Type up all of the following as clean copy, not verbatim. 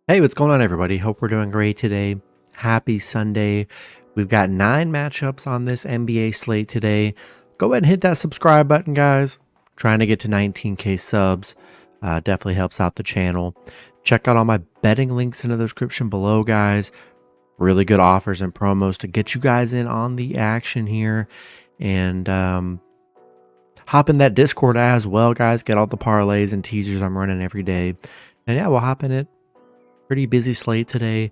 Hey, what's going on, everybody? Hope we're doing great today. Happy Sunday. We've got 9 matchups on this NBA slate today. Go ahead and hit that subscribe button, guys. Trying to get to 19K subs. Definitely helps out the channel. Check out all my betting links in the description below, guys. Really good offers and promos to get you guys in on the action here. And hop in that Discord as well, guys. Get all the parlays and teasers I'm running every day. And yeah, we'll hop in it. Pretty busy slate today.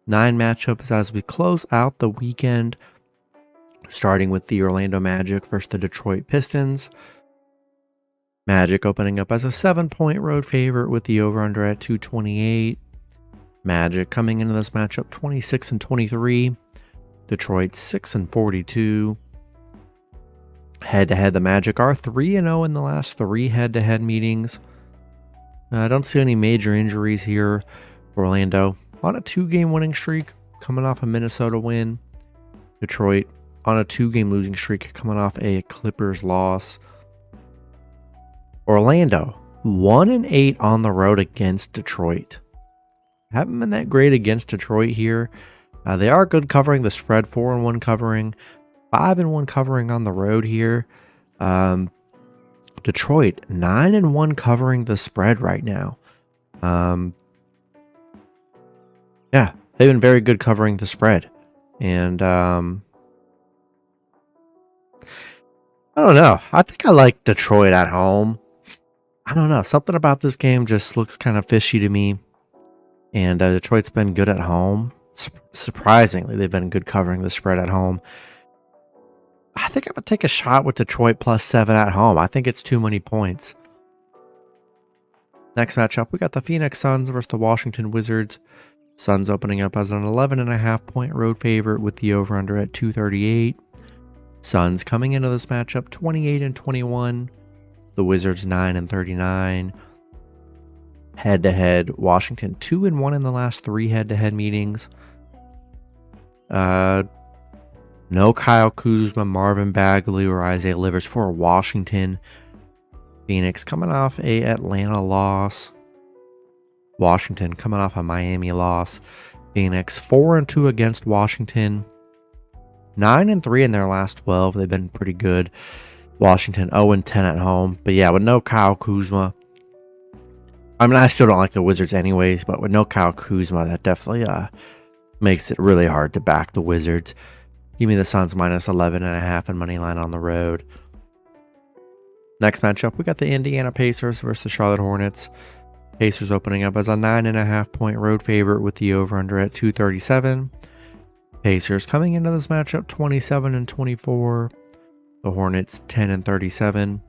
9 matchups as we close out the weekend. Starting with the Orlando Magic versus the Detroit Pistons. Magic opening up as a 7-point road favorite with the over-under at 228. Magic coming into this matchup 26-23. Detroit 6-42. Head-to-head, the Magic are 3-0 in the last 3 head-to-head meetings. I don't see any major injuries here. Orlando on a 2-game winning streak, coming off a Minnesota win. Detroit on a 2-game losing streak, coming off a Clippers loss. Orlando 1-8 on the road against Detroit. Haven't been that great against Detroit here. They are good covering the spread, 4-1 covering, 5-1 covering on the road here. Detroit 9-1 covering the spread right now. Yeah, they've been very good covering the spread. And I don't know. I think I like Detroit at home. I don't know. Something about this game just looks kind of fishy to me. And Detroit's been good at home. Surprisingly, they've been good covering the spread at home. I think I'm going to take a shot with Detroit +7 at home. I think it's too many points. Next matchup, we got the Phoenix Suns versus the Washington Wizards. Suns opening up as an 11.5-point road favorite with the over-under at 238. Suns coming into this matchup 28-21. The Wizards 9-39. Head-to-head, Washington 2-1 in the last 3 head-to-head meetings. No Kyle Kuzma, Marvin Bagley, or Isaiah Livers for Washington. Phoenix coming off a Atlanta loss. Washington coming off a Miami loss. Phoenix 4-2 against Washington. 9-3 in their last 12. They've been pretty good. Washington 0-10 at home. But yeah, with no Kyle Kuzma. I mean, I still don't like the Wizards anyways, but with no Kyle Kuzma, that definitely makes it really hard to back the Wizards. Give me the Suns -11.5 and money line on the road. Next matchup, we got the Indiana Pacers versus the Charlotte Hornets. Pacers opening up as a 9.5-point road favorite with the over-under at 237. Pacers coming into this matchup 27-24. The Hornets 10-37.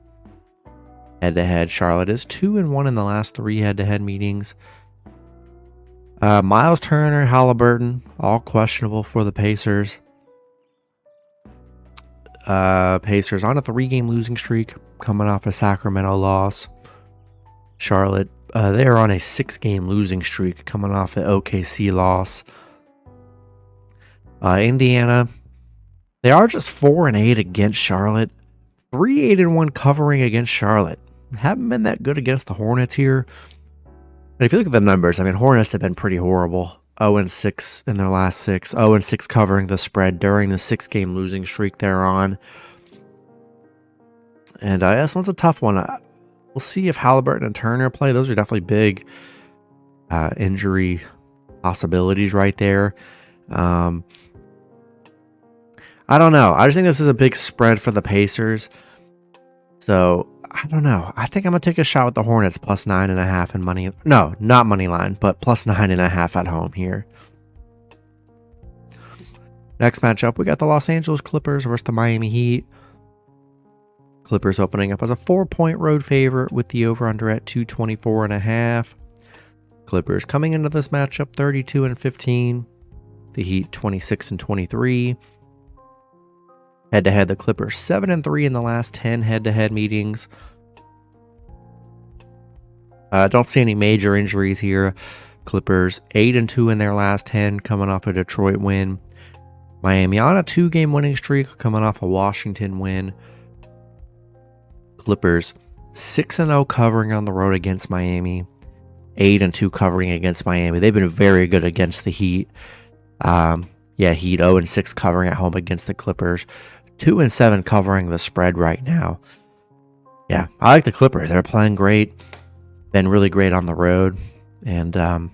Head-to-head, Charlotte is 2-1 in the last 3 head-to-head meetings. Miles Turner, Halliburton, all questionable for the Pacers. Pacers on a 3-game losing streak, coming off a Sacramento loss. Charlotte, they are on a 6-game losing streak, coming off an OKC loss. Indiana, they are just 4-8 against Charlotte. 3-8-1 covering against Charlotte. Haven't been that good against the Hornets here. And if you look at the numbers, I mean, Hornets have been pretty horrible. 0-6 in their last 6. 0-6 covering the spread during the 6-game losing streak they're on. And this one's a tough one. We'll see if Halliburton and Turner play. Those are definitely big injury possibilities right there. I don't know. I just think this is a big spread for the Pacers. So, I don't know. I think I'm going to take a shot with the Hornets +9.5 and money. No, not money line, but +9.5 at home here. Next matchup, we got the Los Angeles Clippers versus the Miami Heat. Clippers opening up as a 4-point road favorite with the over-under at 224.5. Clippers coming into this matchup 32-15. The Heat 26-23. Head-to-head, the Clippers 7-3 in the last 10 head-to-head meetings. Don't see any major injuries here. Clippers 8-2 in their last 10, coming off a Detroit win. Miami on a 2-game winning streak, coming off a Washington win. Clippers 6-0 covering on the road against Miami. 8-2 covering against Miami. They've been very good against the Heat. Heat 0-6 covering at home against the Clippers. 2-7 covering the spread right now. Yeah, I like the Clippers. They're playing great. Been really great on the road. And I think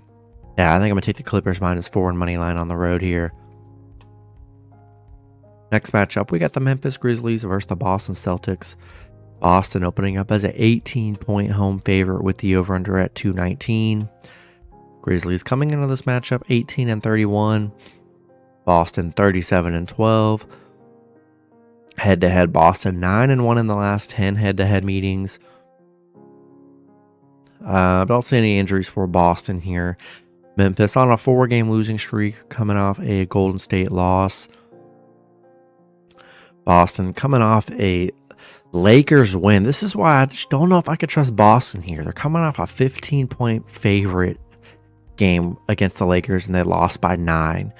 I'm going to take the Clippers -4 and money line on the road here. Next matchup, we got the Memphis Grizzlies versus the Boston Celtics. Boston opening up as an 18-point home favorite with the over-under at 219. Grizzlies coming into this matchup 18-31. Boston 37-12. Head-to-head, Boston 9-1 in the last 10 head-to-head meetings. Don't see any injuries for Boston here. Memphis on a 4-game losing streak, coming off a Golden State loss. Boston coming off a Lakers win. This is why I just don't know if I could trust Boston here. They're coming off a 15-point favorite game against the Lakers, and they lost by 9.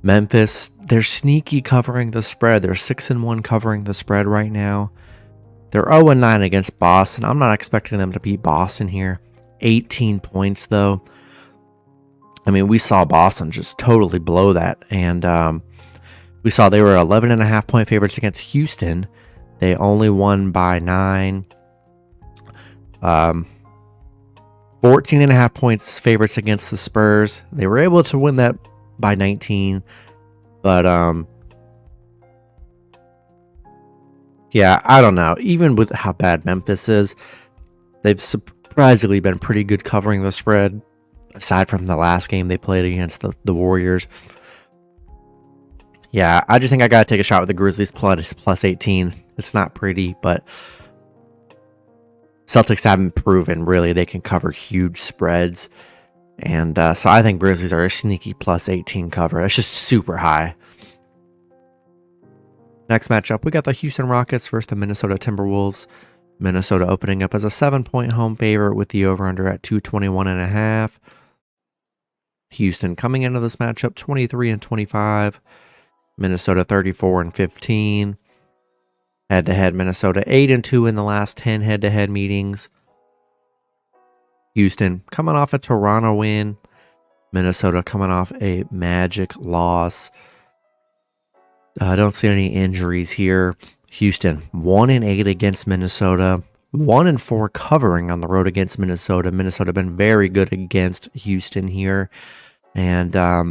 Memphis, they're sneaky covering the spread. They're 6-1 covering the spread right now. They're 0-9 against Boston. I'm not expecting them to beat Boston here. 18 points, though. I mean, we saw Boston just totally blow that. And we saw they were 11.5-point favorites against Houston. They only won by 9. 14.5 points favorites against the Spurs. They were able to win that by 19. But, yeah, I don't know. Even with how bad Memphis is, they've surprisingly been pretty good covering the spread, aside from the last game they played against the Warriors. Yeah, I just think I got to take a shot with the Grizzlies plus 18. It's not pretty, but Celtics haven't proven, really, they can cover huge spreads. And so I think Grizzlies are a sneaky plus 18 cover. It's just super high. Next matchup, we got the Houston Rockets versus the Minnesota Timberwolves. Minnesota opening up as a 7-point home favorite with the over-under at 221.5. Houston coming into this matchup 23-25. Minnesota 34-15. Head-to-head, Minnesota 8-2 in the last 10 head-to-head meetings. Houston coming off a Toronto win. Minnesota coming off a Magic loss. I don't see any injuries here. Houston 1-8 against Minnesota. 1-4 covering on the road against Minnesota. Minnesota been very good against Houston here. And I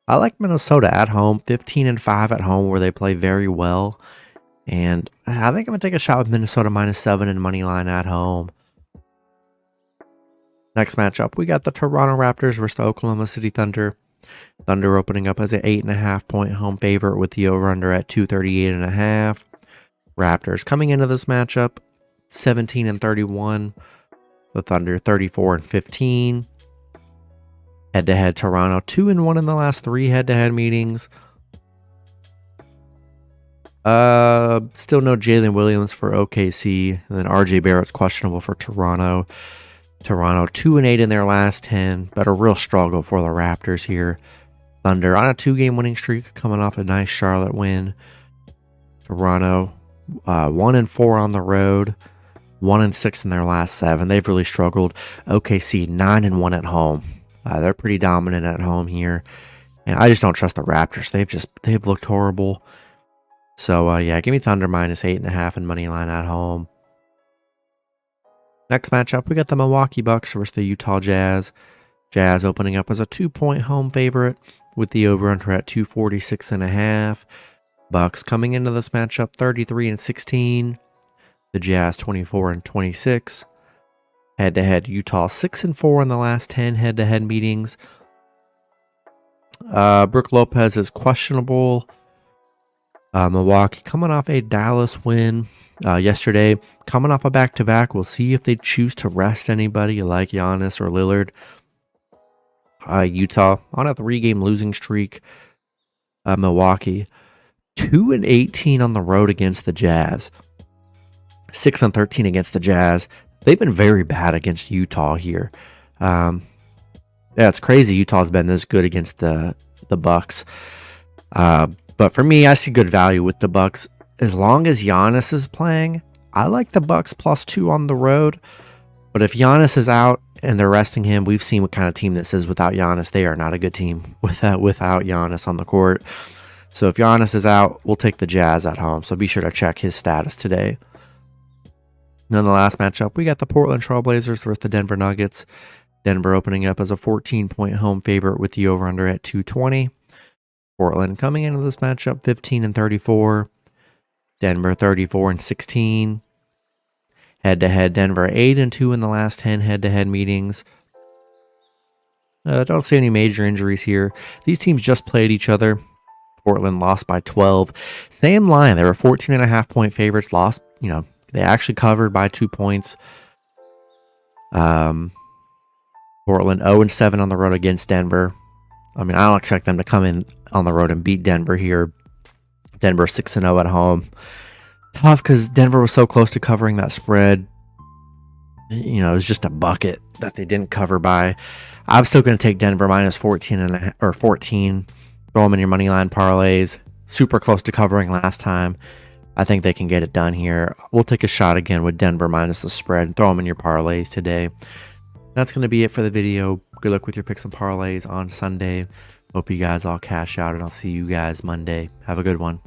like Minnesota at home. 15-5 at home, where they play very well. And I think I'm going to take a shot with Minnesota -7 and money line at home. Next matchup, we got the Toronto Raptors versus the Oklahoma City Thunder. Thunder opening up as an 8.5-point home favorite with the over-under at 238.5. Raptors coming into this matchup 17-31. The Thunder 34-15. Head-to-head, Toronto 2-1 in the last 3 head-to-head meetings. Still no Jalen Williams for OKC. And then RJ Barrett's questionable for Toronto. Toronto 2-8 in their last 10, but a real struggle for the Raptors here. Thunder on a 2-game winning streak, coming off a nice Charlotte win. Toronto 1-4 on the road, 1-6 in their last 7. They've really struggled. OKC 9-1 at home. They're pretty dominant at home here, and I just don't trust the Raptors. They've looked horrible. So yeah, give me Thunder -8.5 and money line at home. Next matchup, we got the Milwaukee Bucks versus the Utah Jazz. Jazz opening up as a 2-point home favorite with the over-under at 246.5. Bucks coming into this matchup 33-16. The Jazz 24-26. Head-to-head, Utah 6-4 in the last 10 head-to-head meetings. Brook Lopez is questionable. Milwaukee coming off a Dallas win yesterday, coming off a back-to-back. We'll see if they choose to rest anybody like Giannis or Lillard. Utah on a 3-game losing streak. Milwaukee 2-18 on the road against the Jazz. 6-13 against the Jazz. They've been very bad against Utah here. Yeah, it's crazy Utah's been this good against the Bucks. But for me, I see good value with the Bucks. As long as Giannis is playing, I like the Bucks +2 on the road. But if Giannis is out and they're resting him, we've seen what kind of team this is without Giannis. They are not a good team without Giannis on the court. So if Giannis is out, we'll take the Jazz at home. So be sure to check his status today. Then the last matchup, we got the Portland Trailblazers versus the Denver Nuggets. Denver opening up as a 14-point home favorite with the over-under at 220. Portland coming into this matchup 15-34. Denver 34-16. Head-to-head, Denver 8-2 in the last 10 head-to-head meetings. Don't see any major injuries here. These teams just played each other. Portland lost by 12. Same line. They were 14.5-point favorites. Lost, they actually covered by 2 points. Portland 0-7 on the road against Denver. I don't expect them to come in on the road and beat Denver here. Denver 6-0 at home. Tough because Denver was so close to covering that spread. It was just a bucket that they didn't cover by. I'm still going to take Denver minus 14 or 14. Throw them in your money line parlays. Super close to covering last time. I think they can get it done here. We'll take a shot again with Denver minus the spread and throw them in your parlays today. That's going to be it for the video. Good luck with your picks and parlays on Sunday. Hope you guys all cash out, and I'll see you guys Monday. Have a good one.